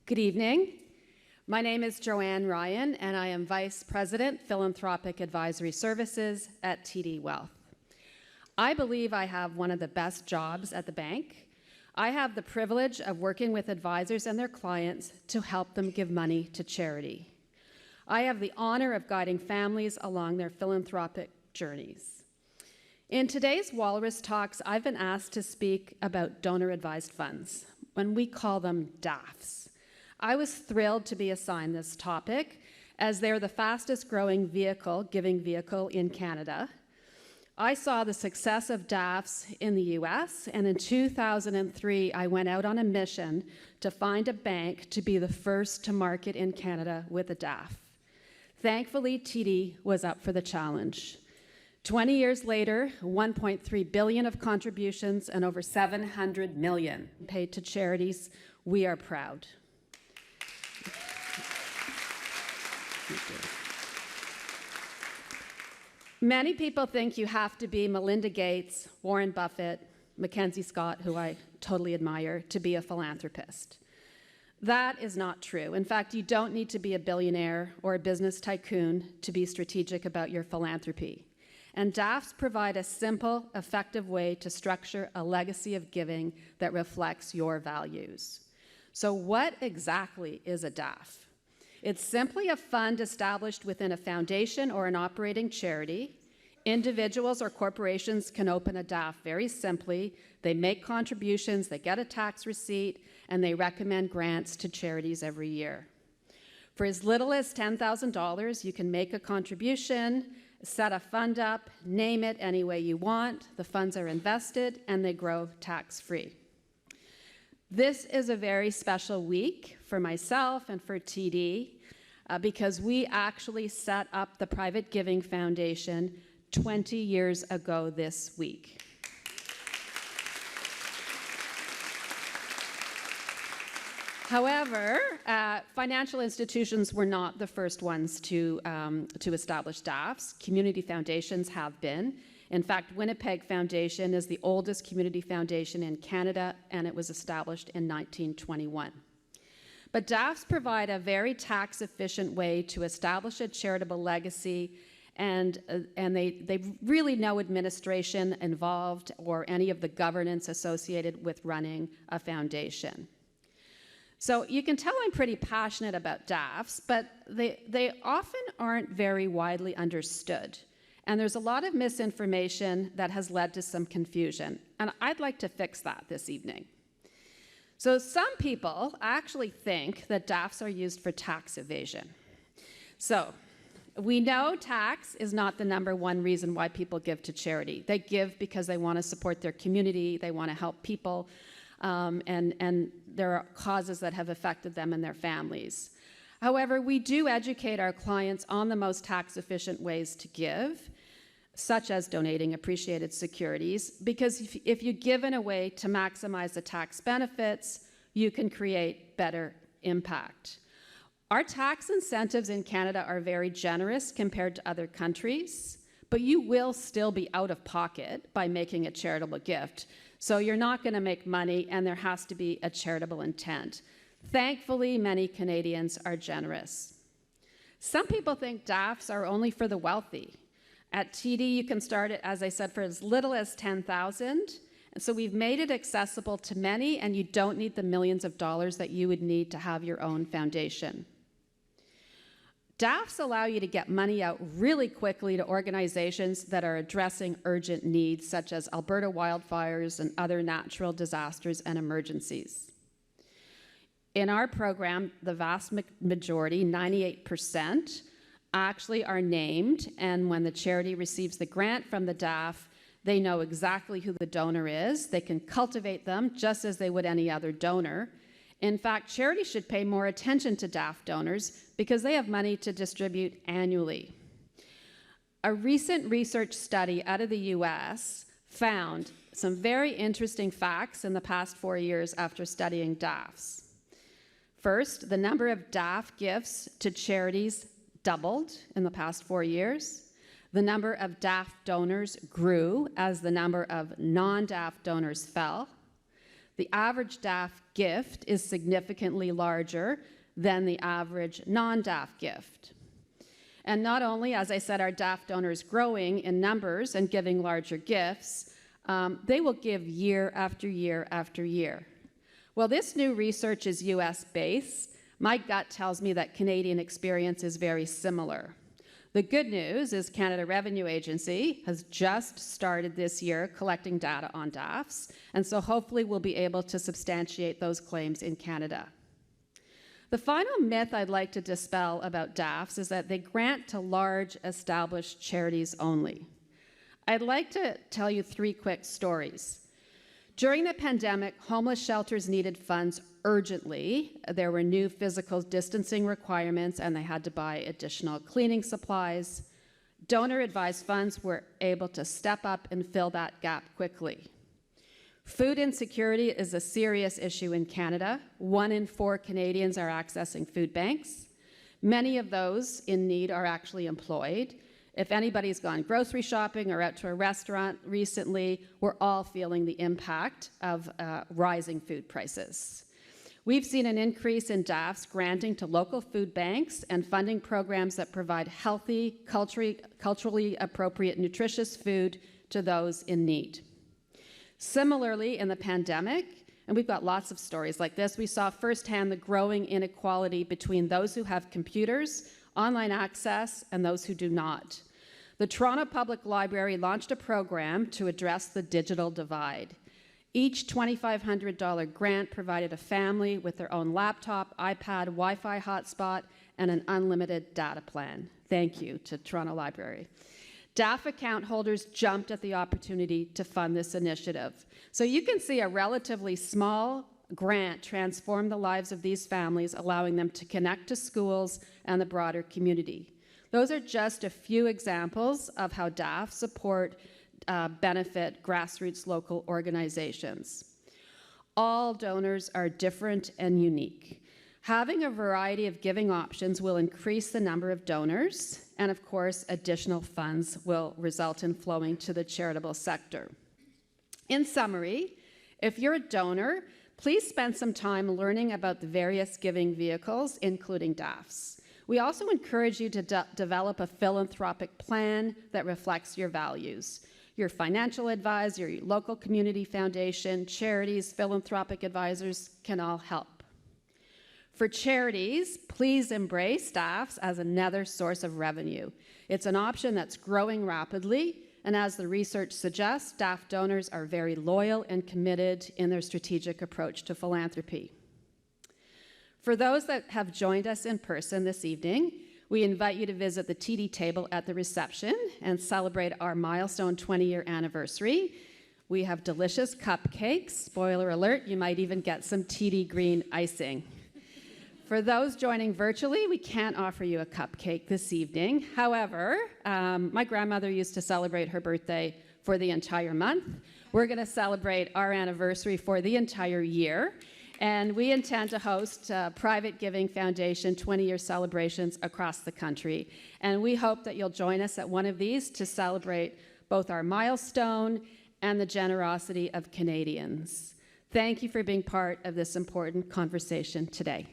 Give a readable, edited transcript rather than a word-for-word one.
Good evening. My name is Joanne Ryan, and I am Vice President, Philanthropic Advisory Services at TD Wealth. I believe I have one of the best jobs at the bank. I have the privilege of working with advisors and their clients to help them give money to charity. I have the honor of guiding families along their philanthropic journeys. In today's Walrus Talks, I've been asked to speak about donor-advised funds, when we call them DAFs. I was thrilled to be assigned this topic, as they're the fastest growing giving vehicle in Canada. I saw the success of DAFs in the US, and in 2003, I went out on a mission to find a bank to be the first to market in Canada with a DAF. Thankfully, TD was up for the challenge. 20 years later, 1.3 billion of contributions and over 700 million paid to charities. We are proud. Many people think you have to be Melinda Gates, Warren Buffett, Mackenzie Scott, who I totally admire, to be a philanthropist. That is not true. In fact, you don't need to be a billionaire or a business tycoon to be strategic about your philanthropy. And DAFs provide a simple, effective way to structure a legacy of giving that reflects your values. So what exactly is a DAF? It's simply a fund established within a foundation or an operating charity. Individuals or corporations can open a DAF very simply. They make contributions, they get a tax receipt, and they recommend grants to charities every year. For as little as $10,000, you can make a contribution, set a fund up, name it any way you want. The funds are invested, and they grow tax-free. This is a very special week for myself and for TD because we actually set up the Private Giving Foundation 20 years ago this week. However, financial institutions were not the first ones to establish DAFs. Community foundations have been. In fact, Winnipeg Foundation is the oldest community foundation in Canada, and it was established in 1921. But DAFs provide a very tax-efficient way to establish a charitable legacy, and they really no administration involved or any of the governance associated with running a foundation. So you can tell I'm pretty passionate about DAFs, but they often aren't very widely understood. And there's a lot of misinformation that has led to some confusion. And I'd like to fix that this evening. So some people actually think that DAFs are used for tax evasion. So we know tax is not the #1 reason why people give to charity. They give because they want to support their community, they want to help people, and there are causes that have affected them and their families. However, we do educate our clients on the most tax-efficient ways to give, such as donating appreciated securities, because if you give in a way to maximize the tax benefits, you can create better impact. Our tax incentives in Canada are very generous compared to other countries, but you will still be out of pocket by making a charitable gift. So you're not going to make money, and there has to be a charitable intent. Thankfully, many Canadians are generous. Some people think DAFs are only for the wealthy. At TD, you can start it, as I said, for as little as $10,000. And so we've made it accessible to many, and you don't need the millions of dollars that you would need to have your own foundation. DAFs allow you to get money out really quickly to organizations that are addressing urgent needs, such as Alberta wildfires and other natural disasters and emergencies. In our program, the vast majority, 98%, actually are named, and when the charity receives the grant from the DAF, they know exactly who the donor is. They can cultivate them just as they would any other donor. In fact, charities should pay more attention to DAF donors because they have money to distribute annually. A recent research study out of the US found some very interesting facts in the past 4 years after studying DAFs. First, the number of DAF gifts to charities doubled in the past 4 years. The number of DAF donors grew as the number of non-DAF donors fell. The average DAF gift is significantly larger than the average non-DAF gift. And not only, as I said, are DAF donors growing in numbers and giving larger gifts, they will give year after year after year. Well, this new research is US-based. My gut tells me that Canadian experience is very similar. The good news is Canada Revenue Agency has just started this year collecting data on DAFs, and so hopefully we'll be able to substantiate those claims in Canada. The final myth I'd like to dispel about DAFs is that they grant to large, established charities only. I'd like to tell you 3 quick stories. During the pandemic, homeless shelters needed funds urgently. There were new physical distancing requirements, and they had to buy additional cleaning supplies. Donor-advised funds were able to step up and fill that gap quickly. Food insecurity is a serious issue in Canada. 1 in 4 Canadians are accessing food banks. Many of those in need are actually employed. If anybody's gone grocery shopping or out to a restaurant recently, we're all feeling the impact of rising food prices. We've seen an increase in DAFs granting to local food banks and funding programs that provide healthy, culturally appropriate, nutritious food to those in need. Similarly, in the pandemic, and we've got lots of stories like this, we saw firsthand the growing inequality between those who have computers, online access, and those who do not. The Toronto Public Library launched a program to address the digital divide. Each $2,500 grant provided a family with their own laptop, iPad, Wi-Fi hotspot, and an unlimited data plan. Thank you to Toronto Library. DAF account holders jumped at the opportunity to fund this initiative. So you can see a relatively small grant transform the lives of these families, allowing them to connect to schools and the broader community. Those are just a few examples of how DAF support benefit grassroots local organizations. All donors are different and unique. Having a variety of giving options will increase the number of donors, and of course, additional funds will result in flowing to the charitable sector. In summary, if you're a donor, please spend some time learning about the various giving vehicles, including DAFs. We also encourage you to develop a philanthropic plan that reflects your values. Your financial advisor, your local community foundation, charities, philanthropic advisors can all help. For charities, please embrace DAFs as another source of revenue. It's an option that's growing rapidly, and as the research suggests, DAF donors are very loyal and committed in their strategic approach to philanthropy. For those that have joined us in person this evening, we invite you to visit the TD table at the reception and celebrate our milestone 20-year anniversary. We have delicious cupcakes. Spoiler alert, you might even get some TD green icing. For those joining virtually, we can't offer you a cupcake this evening. However, my grandmother used to celebrate her birthday for the entire month. We're going to celebrate our anniversary for the entire year. And we intend to host private giving foundation 20-year celebrations across the country. And we hope that you'll join us at one of these to celebrate both our milestone and the generosity of Canadians. Thank you for being part of this important conversation today.